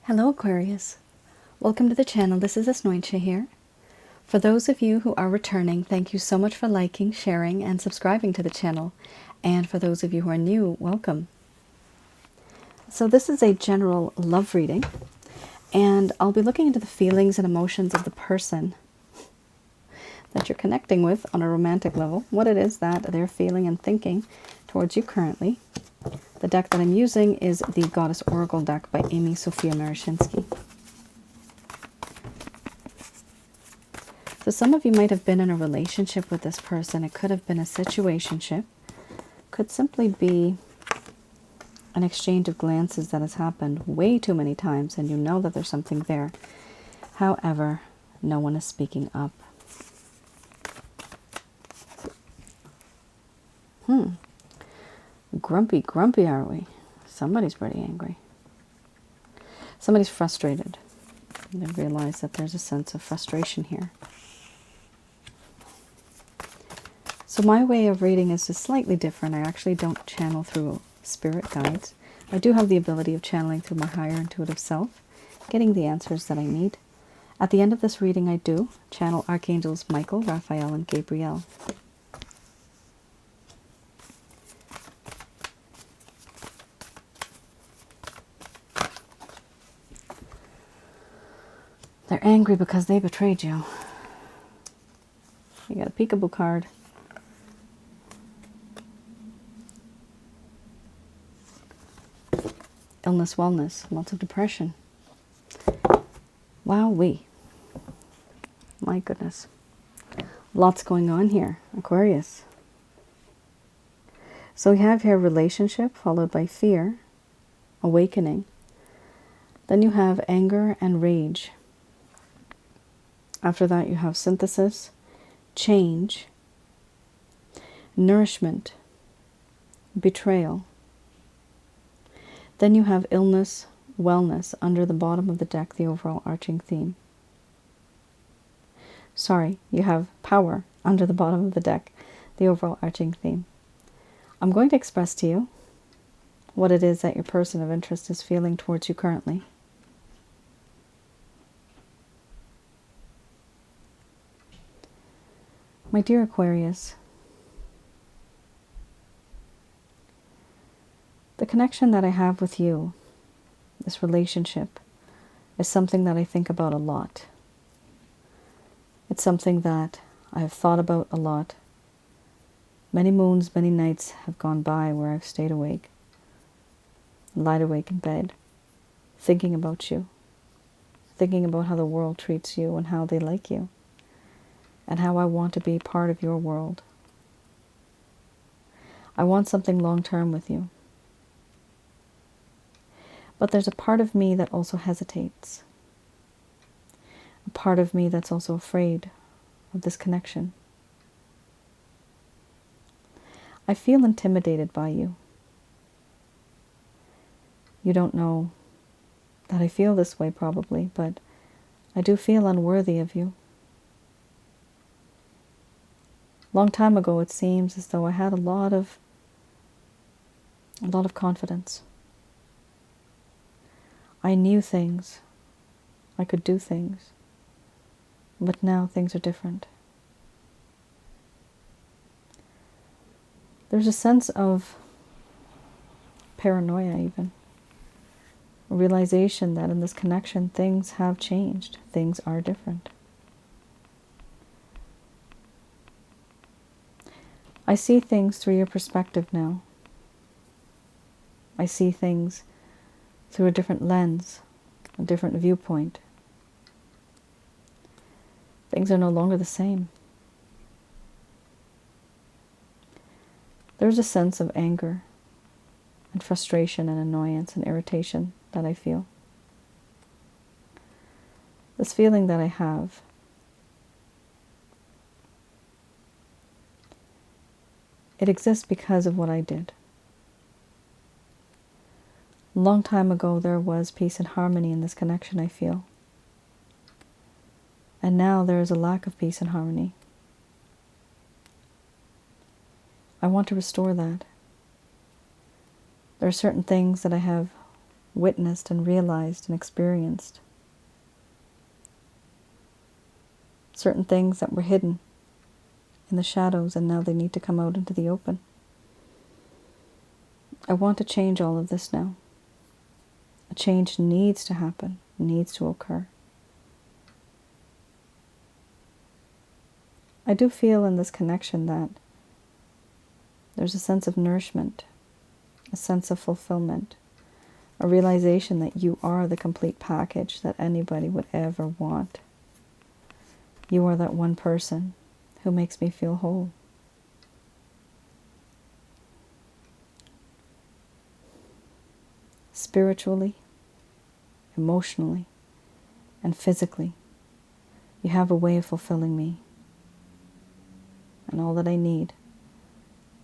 Hello Aquarius, welcome to the channel. This is Asnointia here. For those of you who are returning, thank you so much for liking, sharing, and subscribing to the channel. And for those of you who are new, welcome. So this is a general love reading, and I'll be looking into the feelings and emotions of the person that you're connecting with on a romantic level, what it is that they're feeling and thinking towards you currently. The deck that I'm using is the Goddess Oracle deck by Amy Sophia Marashinsky. So some of you might have been in a relationship with this person. It could have been a situationship. Could simply be an exchange of glances that has happened way too many times, and you know that there's something there. However, no one is speaking up. Grumpy are we? Somebody's pretty angry. Somebody's frustrated. They realize that there's a sense of frustration here. So my way of reading is just slightly different. I actually don't channel through spirit guides. I do have the ability of channeling through my higher intuitive self, getting the answers that I need. At the end of this reading, I do channel Archangels Michael, Raphael, and Gabriel. They're angry because they betrayed you. You got a peekaboo card. Illness, wellness, lots of depression. Wowee. My goodness. Lots going on here, Aquarius. So we have here relationship followed by fear, awakening. Then you have anger and rage. After that, you have synthesis, change, nourishment, betrayal. Then you have illness, wellness under the bottom of the deck, the overall arching theme. Sorry, you have power under the bottom of the deck, the overall arching theme. I'm going to express to you what it is that your person of interest is feeling towards you currently. My dear Aquarius, the connection that I have with you, this relationship, is something that I think about a lot. It's something that I have thought about a lot. Many moons, many nights have gone by where I've stayed awake, lied awake in bed, thinking about you, thinking about how the world treats you and how they like you, and how I want to be part of your world. I want something long-term with you. But there's a part of me that also hesitates. A part of me that's also afraid of this connection. I feel intimidated by you. You don't know that I feel this way probably, but I do feel unworthy of you. Long time ago, it seems as though I had a lot of confidence. I knew things. I could do things. But now things are different. There's a sense of paranoia even. A realization that in this connection things have changed. Things are different. I see things through your perspective now. I see things through a different lens, a different viewpoint. Things are no longer the same. There's a sense of anger and frustration and annoyance and irritation that I feel. This feeling that I have it exists because of what I did. A long time ago, there was peace and harmony in this connection, I feel. And now there is a lack of peace and harmony. I want to restore that. There are certain things that I have witnessed and realized and experienced certain things that were hidden in the shadows, and now they need to come out into the open. I want to change all of this now. A change needs to happen, needs to occur. I do feel in this connection that there's a sense of nourishment, a sense of fulfillment, a realization that you are the complete package that anybody would ever want. You are that one person who makes me feel whole. Spiritually, emotionally, and physically, you have a way of fulfilling me and all that I need,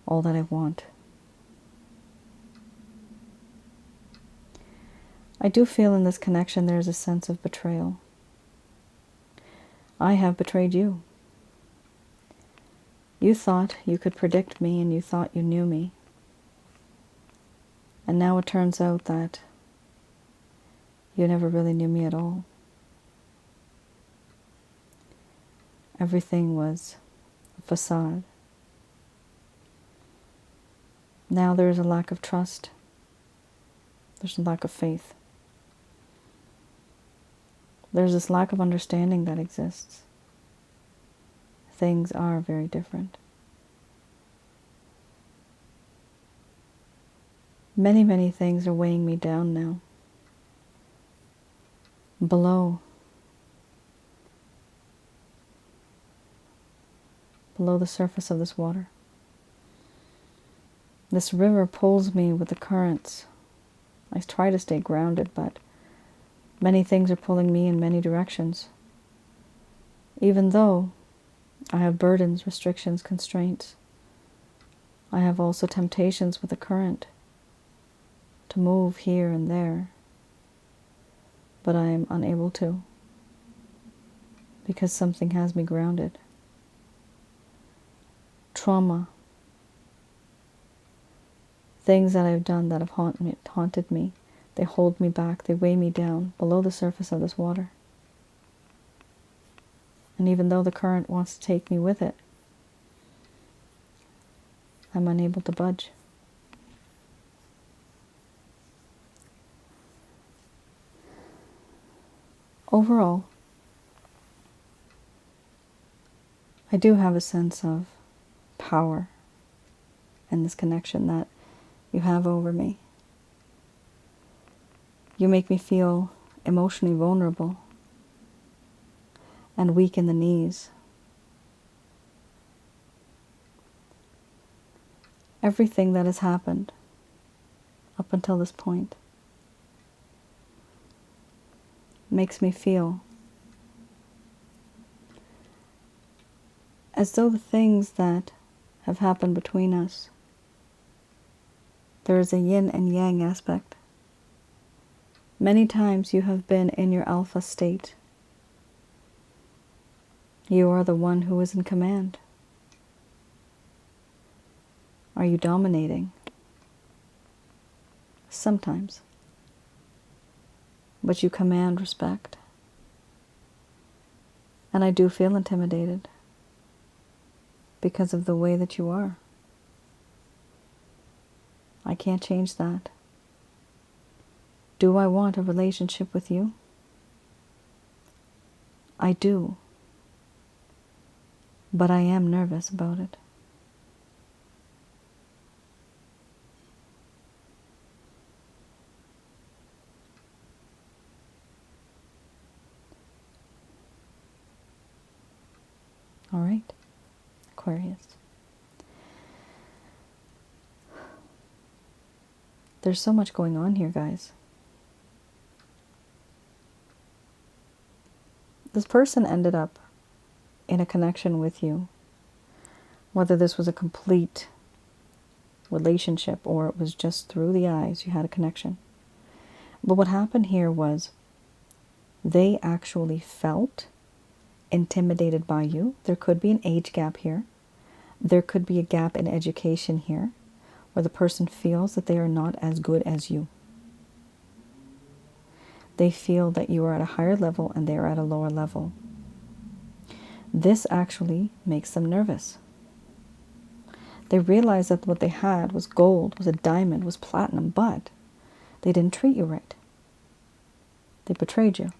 all that I want. I do feel in this connection there is a sense of betrayal. I have betrayed you. You thought you could predict me and you thought you knew me. And now it turns out that you never really knew me at all. Everything was a facade. Now there is a lack of trust. There's a lack of faith. There's this lack of understanding that exists. Things are very different. Many, many things are weighing me down now. Below the surface of this water. This river pulls me with the currents. I try to stay grounded, but many things are pulling me in many directions. Even though I have burdens, restrictions, constraints, I have also temptations with the current to move here and there, but I am unable to because something has me grounded. Trauma, things that I've done that have haunted me, they hold me back, they weigh me down below the surface of this water. And even though the current wants to take me with it, I'm unable to budge. Overall, I do have a sense of power and this connection that you have over me. You make me feel emotionally vulnerable and weak in the knees. Everything that has happened up until this point makes me feel as though the things that have happened between us, there is a yin and yang aspect. Many times you have been in your alpha state. You are the one who is in command. Are you dominating? Sometimes. But you command respect. And I do feel intimidated because of the way that you are. I can't change that. Do I want a relationship with you? I do. But I am nervous about it. All right, Aquarius. There's so much going on here, guys. This person ended up in a connection with you, whether this was a complete relationship or it was just through the eyes you had a connection. But what happened here was they actually felt intimidated by you. There could be an age gap here. There could be a gap in education here, where the person feels that they are not as good as you. They feel that you are at a higher level and they are at a lower level. This actually makes them nervous. They realize that what they had was gold, was a diamond, was platinum, but they didn't treat you right. They betrayed you.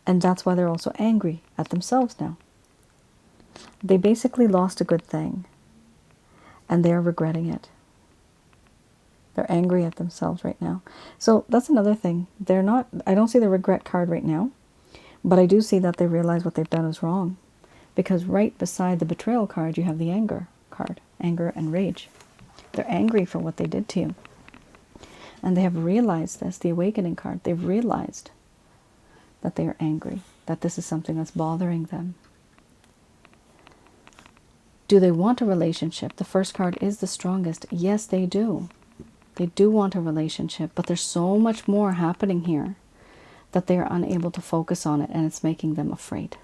And that's why they're also angry at themselves now. They basically lost a good thing, and they're regretting it. They're angry at themselves right now. So that's another thing. I don't see the regret card right now, but I do see that they realize what they've done is wrong. Because right beside the betrayal card, you have the anger card, anger and rage. They're angry for what they did to you. And they have realized this, the awakening card. They've realized that they are angry, that this is something that's bothering them. Do they want a relationship? The first card is the strongest. Yes, they do. They do want a relationship, but there's so much more happening here that they are unable to focus on it, and it's making them afraid.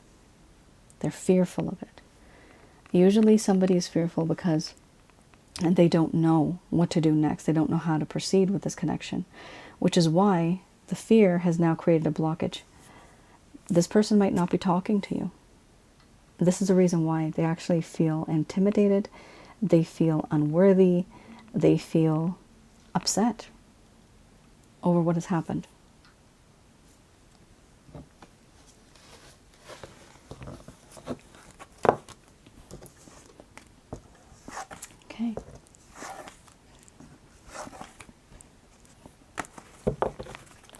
They're fearful of it. Usually somebody is fearful because they don't know what to do next. They don't know how to proceed with this connection, which is why the fear has now created a blockage. This person might not be talking to you. This is the reason why they actually feel intimidated. They feel unworthy. They feel upset over what has happened. Okay.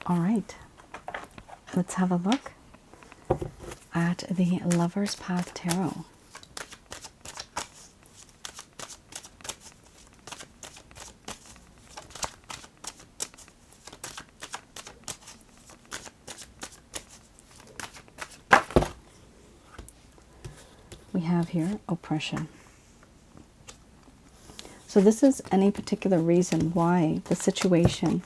All right. Let's have a look at the Lover's Path Tarot. We have here oppression. So this is any particular reason why the situation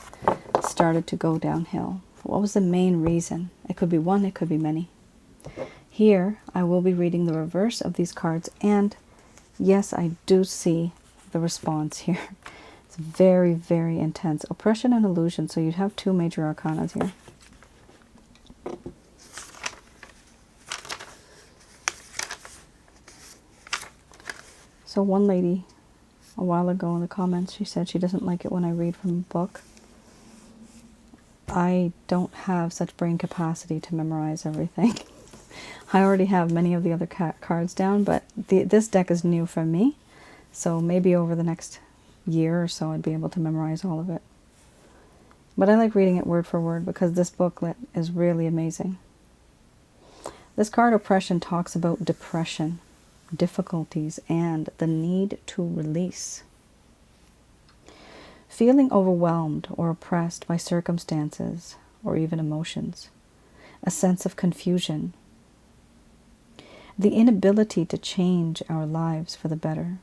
started to go downhill. What was the main reason? It could be one, it could be many. Here, I will be reading the reverse of these cards, and yes, I do see the response here. It's very, very intense. Oppression and illusion, so you'd have two major arcanas here. So one lady, a while ago in the comments, she said she doesn't like it when I read from a book. I don't have such brain capacity to memorize everything. I already have many of the other cards down, but this deck is new for me. So maybe over the next year or so, I'd be able to memorize all of it. But I like reading it word for word because this booklet is really amazing. This card, oppression, talks about depression, difficulties, and the need to release. Feeling overwhelmed or oppressed by circumstances or even emotions. A sense of confusion. The inability to change our lives for the better.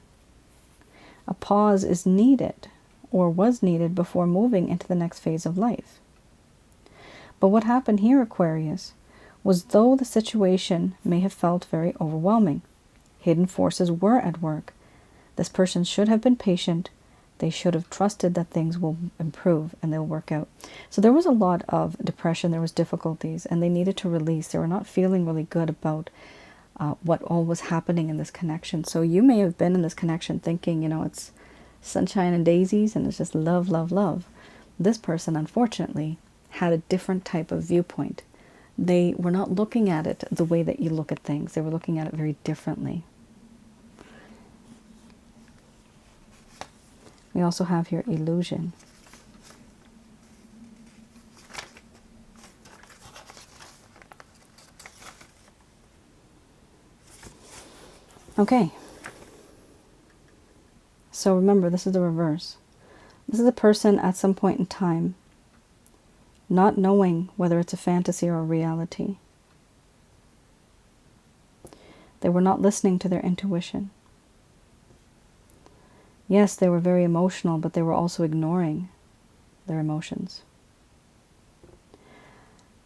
A pause is needed or was needed before moving into the next phase of life. But what happened here, Aquarius, was though the situation may have felt very overwhelming, hidden forces were at work. This person should have been patient. They should have trusted that things will improve and they'll work out. So there was a lot of depression, there was difficulties, and they needed to release. They were not feeling really good about what all was happening in this connection. So you may have been in this connection thinking, you know, it's sunshine and daisies and it's just love, love, love. This person, unfortunately, had a different type of viewpoint. They were not looking at it the way that you look at things. They were looking at it very differently. We also have here illusion. Okay. So remember, this is the reverse. This is a person at some point in time not knowing whether it's a fantasy or a reality. They were not listening to their intuition. Yes, they were very emotional, but they were also ignoring their emotions.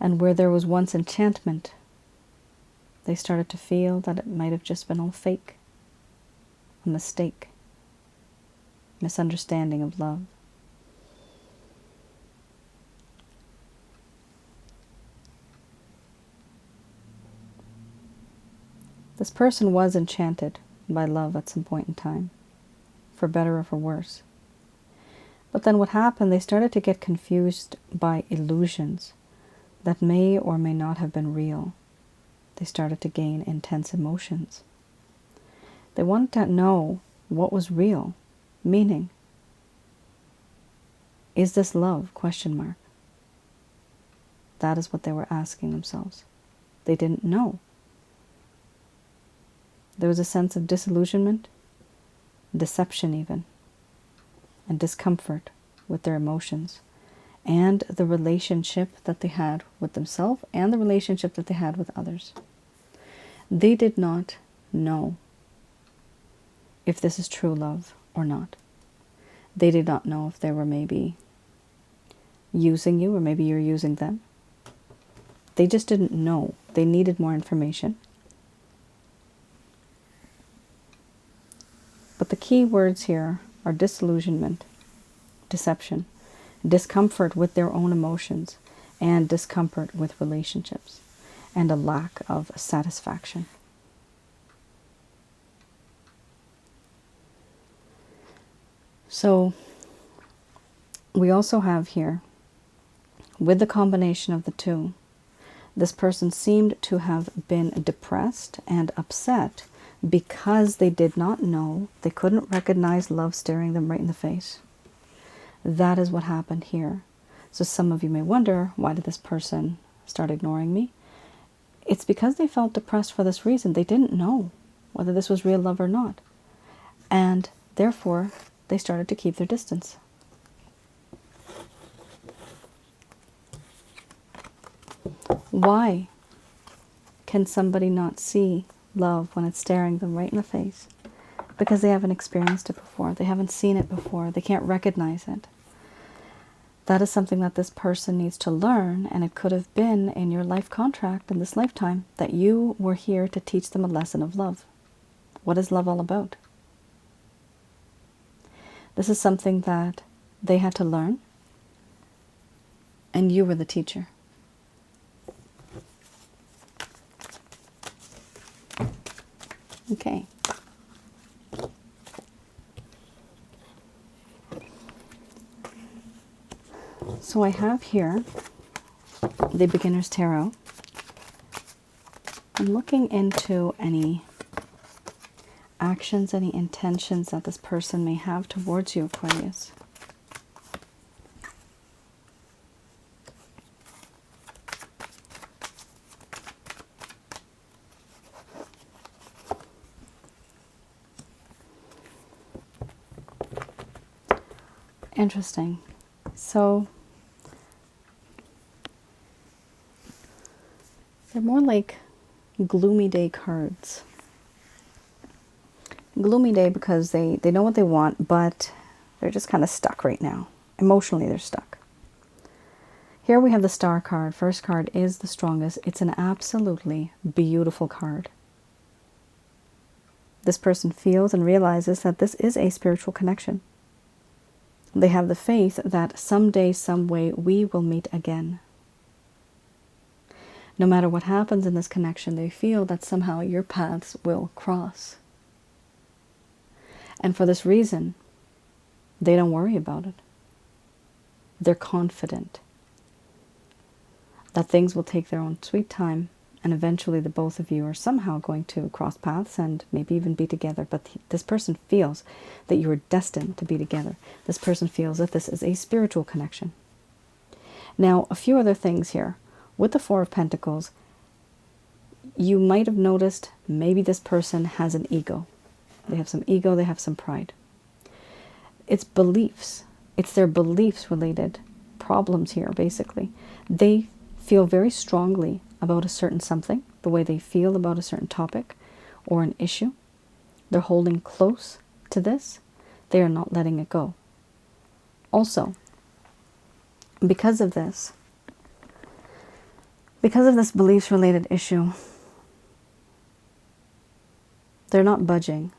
And where there was once enchantment, they started to feel that it might have just been all fake, a mistake, misunderstanding of love. This person was enchanted by love at some point in time, for better or for worse. But then what happened, they started to get confused by illusions that may or may not have been real. They started to gain intense emotions. They wanted to know what was real, meaning, is this love? Question mark. That is what they were asking themselves. They didn't know. There was a sense of disillusionment, deception even, and discomfort with their emotions and the relationship that they had with themselves and the relationship that they had with others. They did not know if this is true love or not. They did not know if they were maybe using you or maybe you're using them. They just didn't know. They needed more information. But the key words here are disillusionment, deception, discomfort with their own emotions, and discomfort with relationships, and a lack of satisfaction. So we also have here, with the combination of the two, this person seemed to have been depressed and upset because they did not know, they couldn't recognize love staring them right in the face. That is what happened here. So some of you may wonder, why did this person start ignoring me? It's because they felt depressed for this reason. They didn't know whether this was real love or not. And therefore, they started to keep their distance. Why can somebody not see love when it's staring them right in the face? Because they haven't experienced it before. They haven't seen it before. They can't recognize it. That is something that this person needs to learn, and it could have been in your life contract in this lifetime that you were here to teach them a lesson of love. What is love all about? This is something that they had to learn, and you were the teacher. Okay. So I have here the Beginner's Tarot. I'm looking into any actions, any intentions that this person may have towards you, Aquarius. Interesting. So they're more like gloomy day cards. Gloomy day because they know what they want, but they're just kind of stuck right now. Emotionally, they're stuck. Here we have the Star card. First card is the strongest. It's an absolutely beautiful card. This person feels and realizes that this is a spiritual connection. They have the faith that someday, some way, we will meet again. No matter what happens in this connection, they feel that somehow your paths will cross. And for this reason, they don't worry about it. They're confident that things will take their own sweet time, and eventually the both of you are somehow going to cross paths and maybe even be together. But this person feels that you are destined to be together. This person feels that this is a spiritual connection. Now, a few other things here. With the Four of Pentacles, you might have noticed maybe this person has an ego. They have some ego, they have some pride. It's beliefs. It's their beliefs related problems here, basically. They feel very strongly about a certain something, the way they feel about a certain topic or an issue. They're holding close to this. They are not letting it go. Also, because of this beliefs related issue, they're not budging.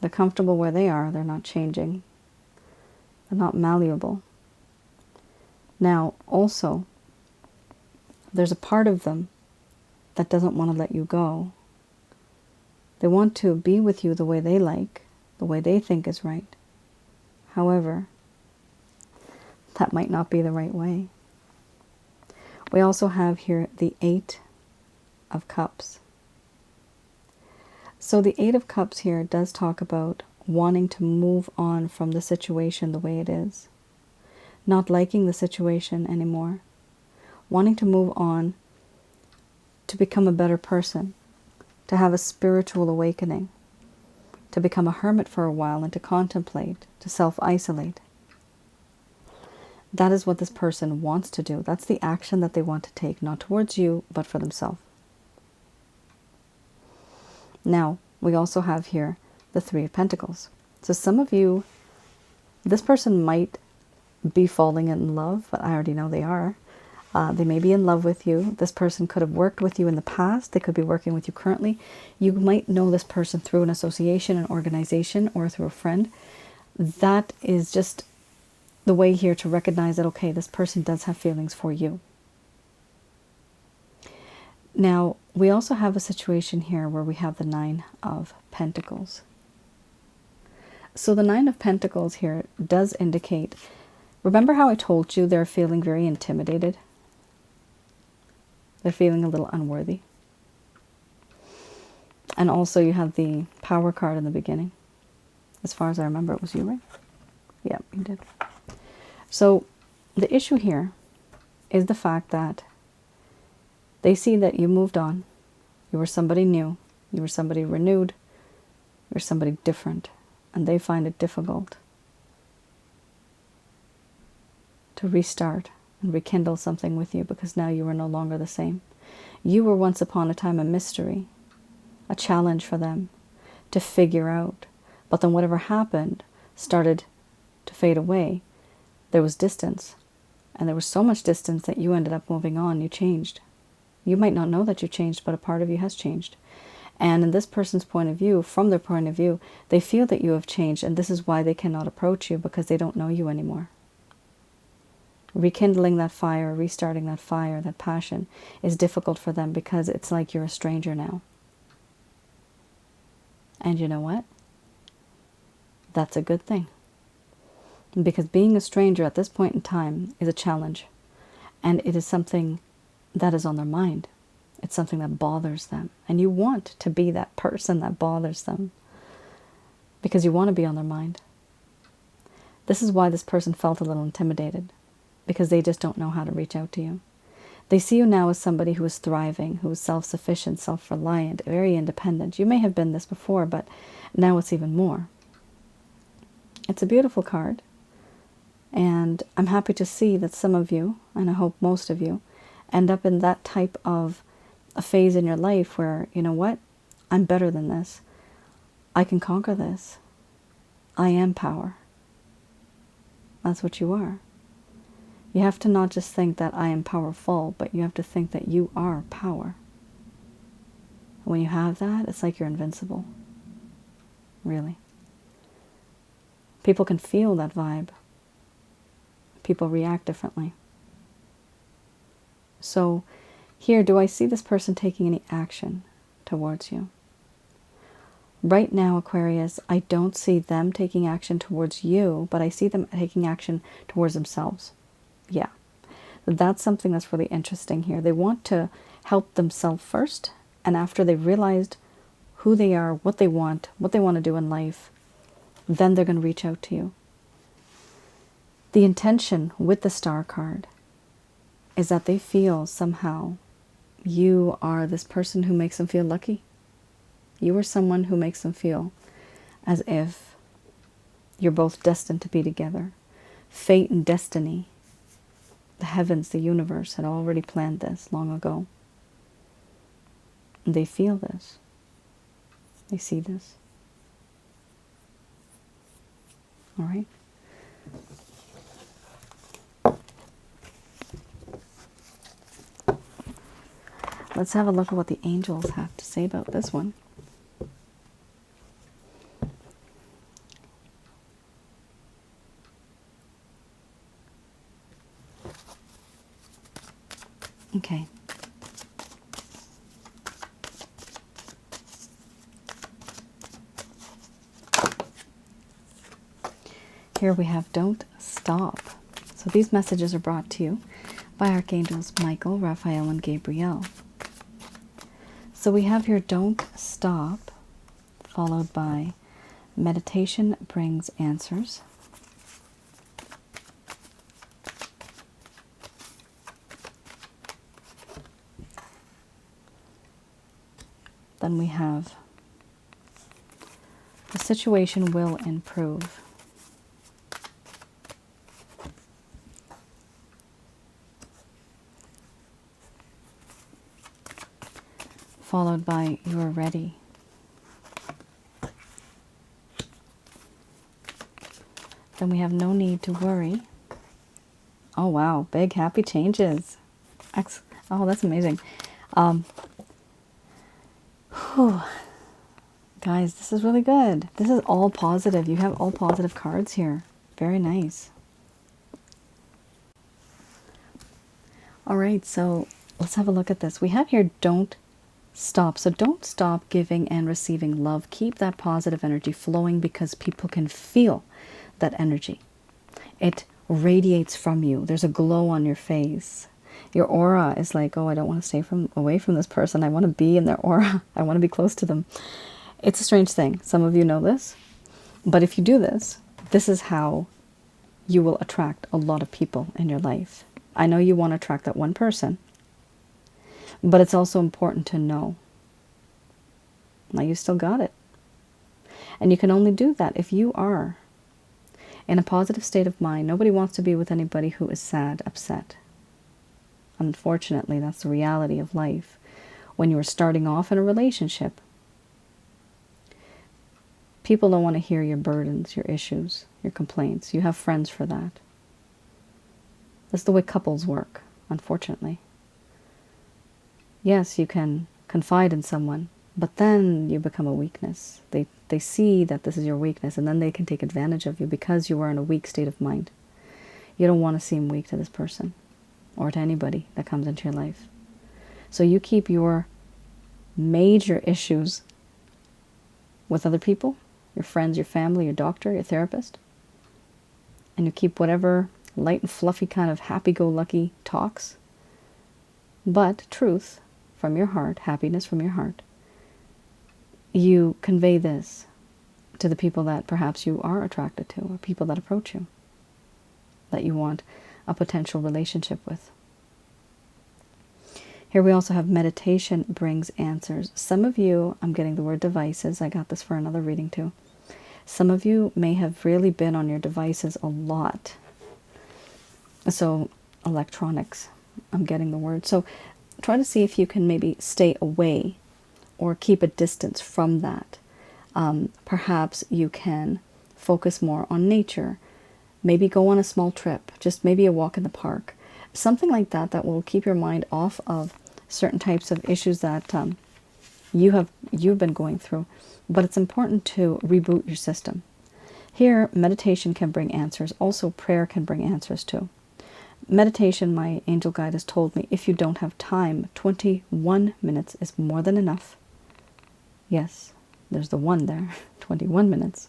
They're comfortable where they are. They're not changing. They're not malleable. Now, also, there's a part of them that doesn't want to let you go They want to be with you the way they like, the way they think is right. However, that might not be the right way. We also have here the Eight of Cups. So the Eight of Cups here does talk about wanting to move on from the situation the way it is, not liking the situation anymore, wanting to move on to become a better person, to have a spiritual awakening, to become a hermit for a while and to contemplate, to self-isolate. That is what this person wants to do. That's the action that they want to take, not towards you, but for themselves. Now, we also have here the Three of Pentacles. So some of you, this person might be falling in love, but I already know they are. They may be in love with you. This person could have worked with you in the past. They could be working with you currently. You might know this person through an association, an organization, or through a friend. That is just the way here to recognize that, okay, this person does have feelings for you. Now, we also have a situation here where we have the Nine of Pentacles. So the Nine of Pentacles here does indicate, remember how I told you they're feeling very intimidated? They're feeling a little unworthy. And also you have the Power card in the beginning. As far as I remember, it was you, right? Yeah, you did. So the issue here is the fact that they see that you moved on. You were somebody new. You were somebody renewed. You were somebody different. And they find it difficult to restart and rekindle something with you because now you are no longer the same. You were once upon a time a mystery, a challenge for them to figure out. But then whatever happened started to fade away. There was distance. And there was so much distance that you ended up moving on. You changed. You might not know that you changed, but a part of you has changed. And in this person's point of view, from their point of view, they feel that you have changed. And this is why they cannot approach you, because they don't know you anymore. Rekindling that fire, restarting that fire, that passion is difficult for them because it's like you're a stranger now. And you know what? That's a good thing. Because being a stranger at this point in time is a challenge. And it is something that is on their mind. It's something that bothers them. And you want to be that person that bothers them. Because you want to be on their mind. This is why this person felt a little intimidated. Because they just don't know how to reach out to you. They see you now as somebody who is thriving, who is self-sufficient, self-reliant, very independent. You may have been this before, but now it's even more. It's a beautiful card. And I'm happy to see that some of you, and I hope most of you, end up in that type of a phase in your life where, you know what, I'm better than this. I can conquer this. I am power. That's what you are. You have to not just think that I am powerful, but you have to think that you are power. When you have that, it's like you're invincible. Really. People can feel that vibe. People react differently. So here, do I see this person taking any action towards you? Right now, Aquarius, I don't see them taking action towards you, but I see them taking action towards themselves. Yeah, that's something that's really interesting here. They want to help themselves first, and after they've realized who they are, what they want to do in life, then they're going to reach out to you. The intention with the Star card is that they feel somehow you are this person who makes them feel lucky. You are someone who makes them feel as if you're both destined to be together. Fate and destiny, the heavens, the universe had already planned this long ago. And they feel this. They see this. All right? Let's have a look at what the angels have to say about this one. Okay. Here we have don't stop. So these messages are brought to you by Archangels Michael, Raphael, and Gabriel. So we have here don't stop, followed by meditation brings answers. Then we have the situation will improve. Followed by you are ready. Then we have no need to worry. Oh wow, big happy changes. Oh, that's amazing. Guys, this is really good. This is all positive. You have all positive cards here. Very nice. All right, so let's have a look at this. We have here don't stop. So don't stop giving and receiving love. Keep that positive energy flowing because people can feel that energy. It radiates from you. There's a glow on your face. Your aura is like, oh, I don't want to stay away from this person. I want to be in their aura. I want to be close to them. It's a strange thing. Some of you know this. But if you do this, this is how you will attract a lot of people in your life. I know you want to attract that one person, but it's also important to know. Now you still got it. And you can only do that if you are in a positive state of mind. Nobody wants to be with anybody who is sad, upset. Unfortunately, that's the reality of life. When you are starting off in a relationship, people don't want to hear your burdens, your issues, your complaints. You have friends for that. That's the way couples work, unfortunately. Yes, you can confide in someone, but then you become a weakness. They see that this is your weakness, and then they can take advantage of you because you are in a weak state of mind. You don't want to seem weak to this person or to anybody that comes into your life. So you keep your major issues with other people, your friends, your family, your doctor, your therapist, and you keep whatever light and fluffy kind of happy-go-lucky talks, but truth from your heart, happiness from your heart. You convey this to the people that perhaps you are attracted to, or people that approach you, that you want a potential relationship with. Here we also have meditation brings answers. Some of you, I'm getting the word devices. I got this for another reading too. Some of you may have really been on your devices a lot. So electronics, I'm getting the word. So try to see if you can maybe stay away or keep a distance from that. Perhaps you can focus more on nature. Maybe go on a small trip, just maybe a walk in the park. Something like that that will keep your mind off of certain types of issues that you've been going through. But it's important to reboot your system. Here, meditation can bring answers. Also, prayer can bring answers too. Meditation, my angel guide has told me, if you don't have time, 21 minutes is more than enough. Yes, there's the one there, 21 minutes.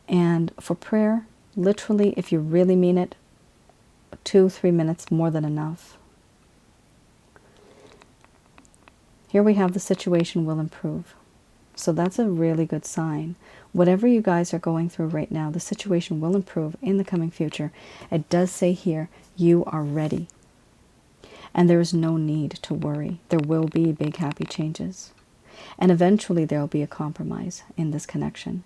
And for prayer, literally, if you really mean it, 2-3 minutes more than enough. Here we have the situation will improve. So that's a really good sign. Whatever you guys are going through right now, the situation will improve in the coming future. It does say here, you are ready. And there is no need to worry. There will be big happy changes. And eventually there will be a compromise in this connection.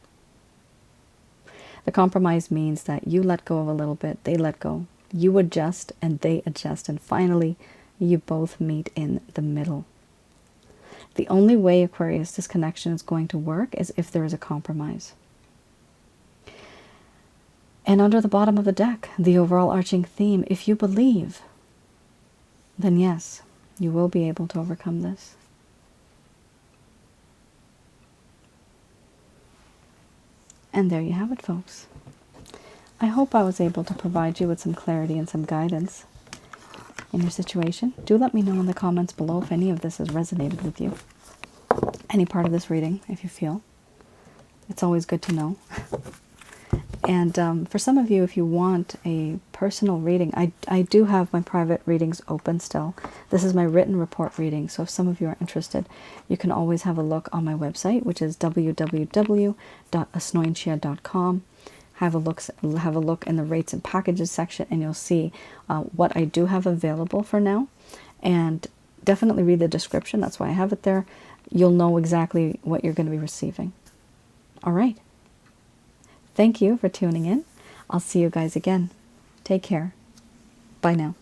The compromise means that you let go of a little bit, they let go. You adjust and they adjust. And finally, you both meet in the middle. The only way, Aquarius, this connection is going to work is if there is a compromise. And under the bottom of the deck, the overall arching theme, if you believe, then yes, you will be able to overcome this. And there you have it, folks. I hope I was able to provide you with some clarity and some guidance in your situation. Do let me know in the comments below if any of this has resonated with you. Any part of this reading, if you feel. It's always good to know. And for some of you, if you want a personal reading, I do have my private readings open still. This is my written report reading, so if some of you are interested, you can always have a look on my website, which is www.asnointia.com. Have a look in the rates and packages section, and you'll see what I do have available for now. And definitely read the description. That's why I have it there. You'll know exactly what you're going to be receiving. All right. Thank you for tuning in. I'll see you guys again. Take care. Bye now.